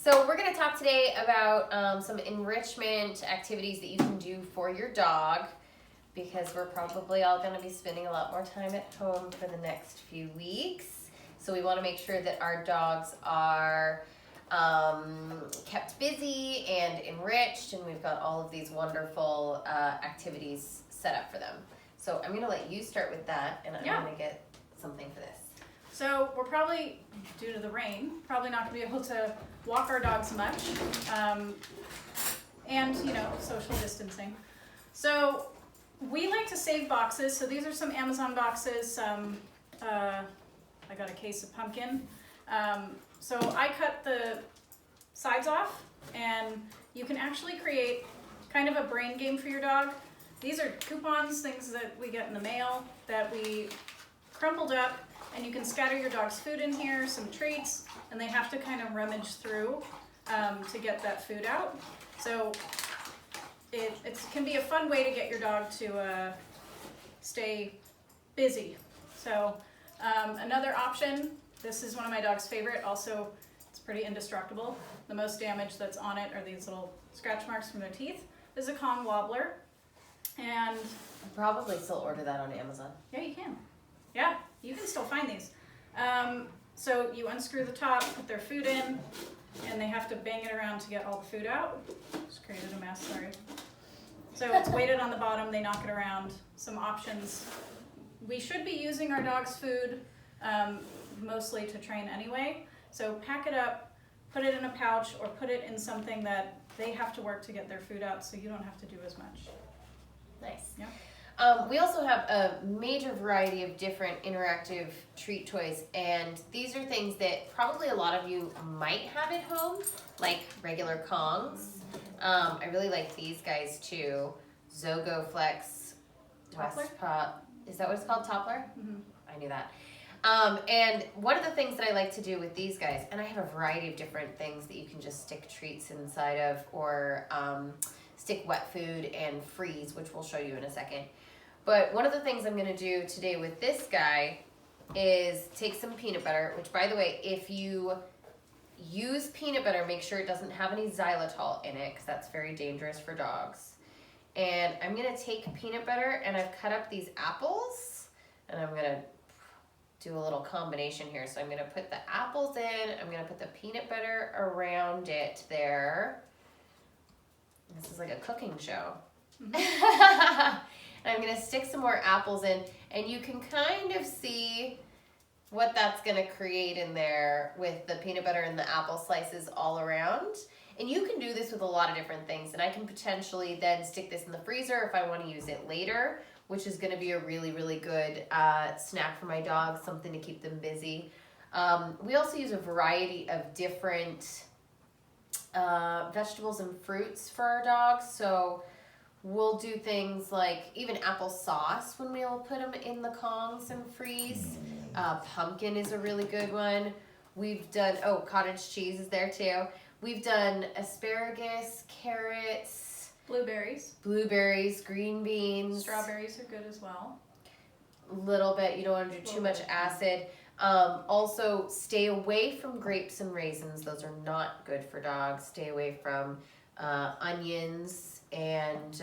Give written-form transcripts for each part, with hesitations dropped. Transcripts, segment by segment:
So we're going to talk today about some enrichment activities that you can do for your dog, because we're probably all going to be spending a lot more time at home for the next few weeks. So we want to make sure that our dogs are kept busy and enriched, and we've got all of these wonderful activities set up for them. So I'm going to let you start with that, and I'm going to get something for this. So we're probably, due to the rain, probably not going to be able to walk our dogs much, and, social distancing. So we like to save boxes. So these are some Amazon boxes. I got a case of pumpkin. So I cut the sides off, and you can actually create kind of a brain game for your dog. These are coupons, things that we get in the mail that we crumpled up. And you can scatter your dog's food in here, some treats, and they have to kind of rummage through to get that food out. So it can be a fun way to get your dog to stay busy. So another option, this is one of my dog's favorite, also it's pretty indestructible. The most damage that's on it are these little scratch marks from their teeth. This is a Kong Wobbler. And I'll probably still order that on Amazon. Yeah, you can. Yeah, you can still find these. So you unscrew the top, put their food in, and they have to bang it around to get all the food out. Just created a mess, sorry. So it's weighted on the bottom, they knock it around. Some options. We should be using our dog's food mostly to train anyway. So pack it up, put it in a pouch, or put it in something that they have to work to get their food out, so you don't have to do as much. Nice. Yeah. We also have a major variety of different interactive treat toys, and these are things that probably a lot of you might have at home, like regular Kongs. I really like these guys too. Zogo Flex, West Pop. Is that what it's called? Toppler? Mm-hmm. I knew that. And one of the things that I like to do with these guys, and I have a variety of different things that you can just stick treats inside of, or stick wet food and freeze, which we'll show you in a second. But one of the things I'm going to do today with this guy is take some peanut butter, which, by the way, if you use peanut butter, make sure it doesn't have any xylitol in it, because that's very dangerous for dogs. And I'm going to take peanut butter, and I've cut up these apples, and I'm going to do a little combination here. So I'm going to put the apples in, I'm going to put the peanut butter around it there. This is like a cooking show. Mm-hmm. And I'm going to stick some more apples in, and you can kind of see what that's going to create in there with the peanut butter and the apple slices all around. And you can do this with a lot of different things, and I can potentially then stick this in the freezer if I want to use it later, which is going to be a really, really good snack for my dogs, something to keep them busy. We also use a variety of different vegetables and fruits for our dogs, so we'll do things like even applesauce when we'll put them in the Kongs and freeze. Pumpkin is a really good one. We've done, cottage cheese is there too. We've done asparagus, carrots. Blueberries, green beans. Strawberries are good as well. A little bit, you don't want to do too much acid. Also, stay away from grapes and raisins. Those are not good for dogs. Stay away from onions. And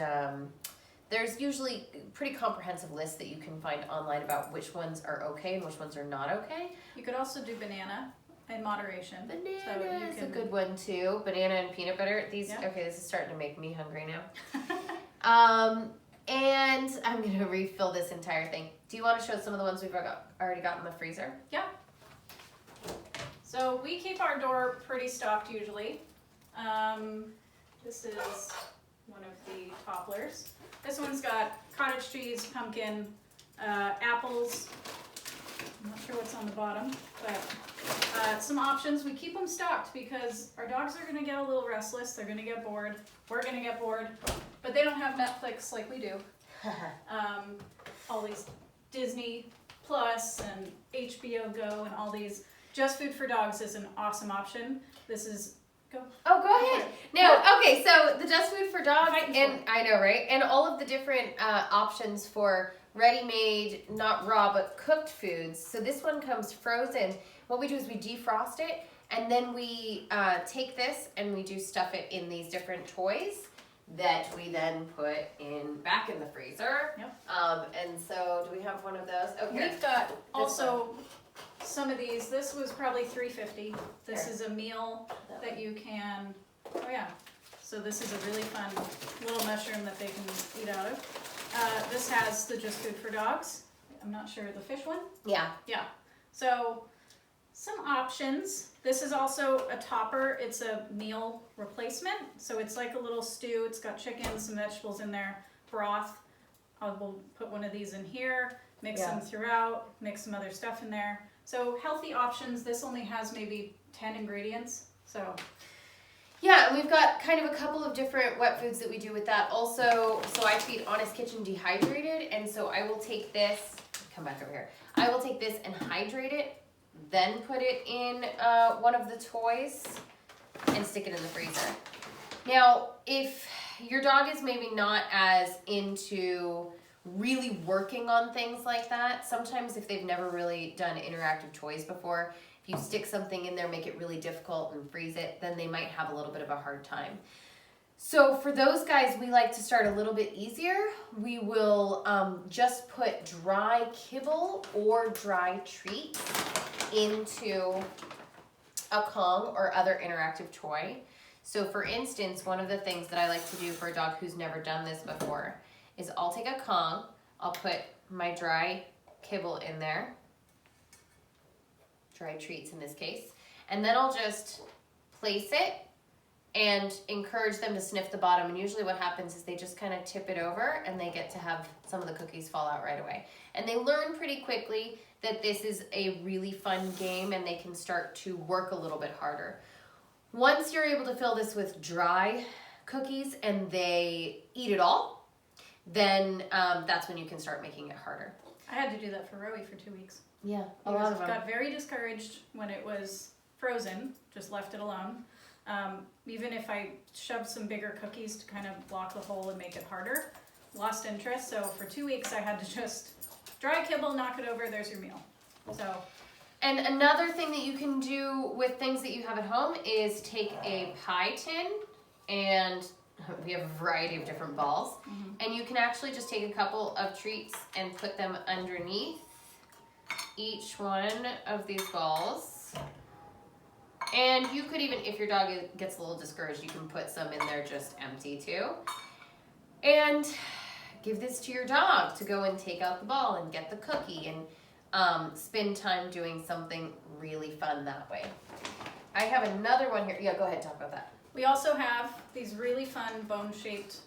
there's usually a pretty comprehensive list that you can find online about which ones are okay and which ones are not okay. You could also do banana in moderation. Banana is a good one too. Banana and peanut butter. Okay, this is starting to make me hungry now. And I'm going to refill this entire thing. Do you want to show some of the ones we've already got in the freezer? Yeah. So we keep our door pretty stocked usually. This is one of the topplers. This one's got cottage cheese, pumpkin, apples. I'm not sure what's on the bottom, but some options. We keep them stocked because our dogs are going to get a little restless. They're going to get bored. We're going to get bored. But they don't have Netflix like we do. All these Disney Plus and HBO Go and all these. Just Food for Dogs is an awesome option. This is Go. Oh, go ahead. No, okay, so the Just Food for Dogs, and I know, right? And all of the different options for ready-made, not raw, but cooked foods. So this one comes frozen. What we do is we defrost it, And then we take this and we do stuff it in these different toys that we then put back in the freezer. Yep. And so do we have one of those? Oh, here. We've got also some of these. This was probably $3.50. This is a meal that you can, oh yeah. So this is a really fun little mushroom that they can eat out of. This has the Just Food for Dogs. I'm not sure, the fish one? Yeah. Yeah. So some options. This is also a topper. It's a meal replacement. So it's like a little stew. It's got chicken, some vegetables in there, broth. We'll put one of these in here, mix them throughout, mix some other stuff in there. So healthy options. This only has maybe 10 ingredients. So yeah, and we've got kind of a couple of different wet foods that we do with that. Also, so I feed Honest Kitchen dehydrated, and so I will take this, come back over here. I will take this and hydrate it, then put it in one of the toys and stick it in the freezer. Now, if your dog is maybe not as into really working on things like that, sometimes if they've never really done interactive toys before, if you stick something in there, make it really difficult and freeze it, then they might have a little bit of a hard time. So for those guys, we like to start a little bit easier. We will just put dry kibble or dry treats into a Kong or other interactive toy. So for instance, one of the things that I like to do for a dog who's never done this before is I'll take a Kong, I'll put my dry kibble in there, dry treats in this case, and then I'll just place it and encourage them to sniff the bottom. And usually what happens is they just kind of tip it over and they get to have some of the cookies fall out right away. And they learn pretty quickly that this is a really fun game and they can start to work a little bit harder. Once you're able to fill this with dry cookies and they eat it all, then that's when you can start making it harder. I had to do that for Rowie for 2 weeks. Yeah, a lot of them. Got very discouraged when it was frozen, just left it alone. Even if I shoved some bigger cookies to kind of block the hole and make it harder, lost interest. So for 2 weeks I had to just dry kibble, knock it over, there's your meal. So. And another thing that you can do with things that you have at home is take a pie tin, and we have a variety of different balls, and you can actually just take a couple of treats and put them underneath each one of these balls. And you could even, if your dog gets a little discouraged, you can put some in there just empty too. And give this to your dog to go and take out the ball and get the cookie and spend time doing something really fun that way. I have another one here. Yeah, go ahead, talk about that. We also have these really fun bone-shaped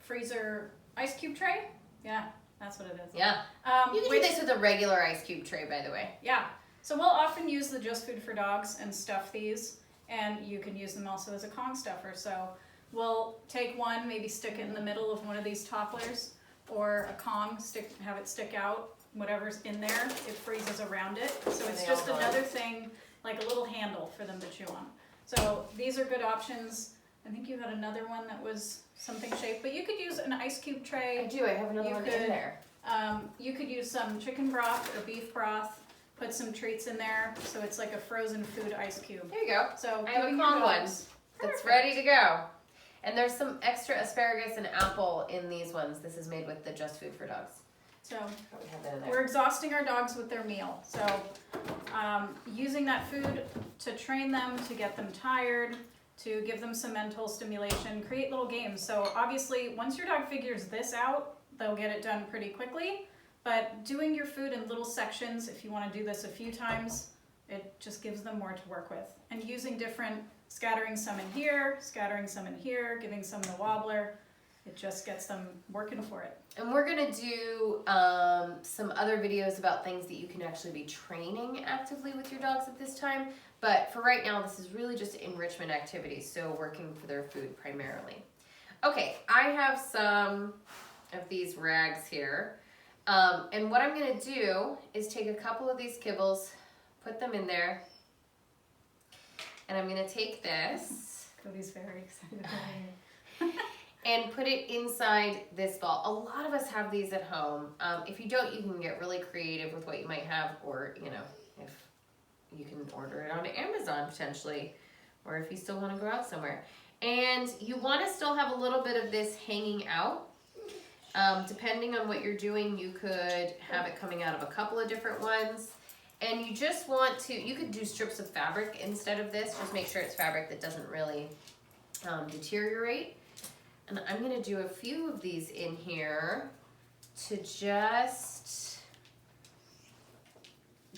freezer ice cube tray. Yeah, that's what it is. Yeah. You can do this with a regular ice cube tray, by the way. Yeah. So we'll often use the Just Food for Dogs and stuff these, and you can use them also as a Kong stuffer. So we'll take one, maybe stick it in the middle of one of these topplers, or a Kong, have it stick out, whatever's in there, it freezes around it. So it's just another thing, like a little handle for them to chew on. So these are good options. I think you had another one that was something shaped, but you could use an ice cube tray. I do, I have another one in there. You could use some chicken broth or beef broth, put some treats in there, so it's like a frozen food ice cube. There you go. So I have a Kong one that's ready to go. And there's some extra asparagus and apple in these ones. This is made with the Just Food for Dogs. So we're exhausting our dogs with their meal. So using that food to train them, to get them tired, to give them some mental stimulation, create little games. So obviously, once your dog figures this out, they'll get it done pretty quickly. But doing your food in little sections, if you want to do this a few times, it just gives them more to work with. And using different, scattering some in here, scattering some in here, giving some in the wobbler, it just gets them working for it. And we're going to do some other videos about things that you can actually be training actively with your dogs at this time. But for right now, this is really just enrichment activities, so working for their food primarily. Okay, I have some of these rags here. And what I'm going to do is take a couple of these kibbles, put them in there, and I'm going to take this. Cody's very excited. And put it inside this ball. A lot of us have these at home. If you don't, you can get really creative with what you might have, or, you know, if you can order it on Amazon potentially, or if you still want to go out somewhere. And you want to still have a little bit of this hanging out. Depending on what you're doing, you could have it coming out of a couple of different ones. And you just want to, you could do strips of fabric instead of this. Just make sure it's fabric that doesn't really deteriorate. And I'm going to do a few of these in here to just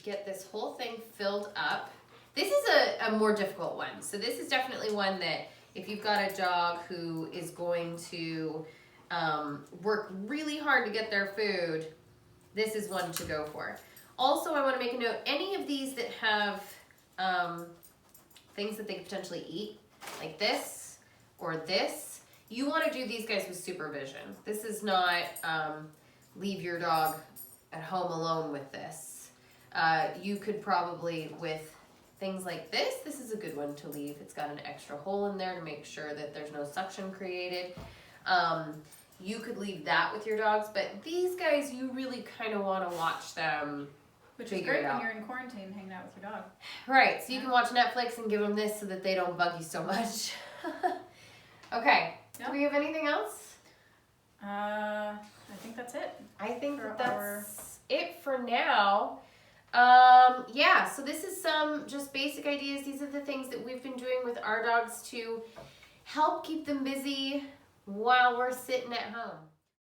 get this whole thing filled up. This is a more difficult one. So this is definitely one that if you've got a dog who is going to work really hard to get their food, this is one to go for. Also, I want to make a note, any of these that have things that they could potentially eat, like this or this, you want to do these guys with supervision. This is not leave your dog at home alone with this. You could probably, with things like this is a good one to leave. It's got an extra hole in there to make sure that there's no suction created. You could leave that with your dogs, but these guys, you really kind of want to watch them. Which is great when you're in quarantine hanging out with your dog. Right, so you can watch Netflix and give them this so that they don't bug you so much. Okay, do we have anything else? I think that's it. I think that's it for now. Yeah, so this is some just basic ideas. These are the things that we've been doing with our dogs to help keep them busy while we're sitting at home.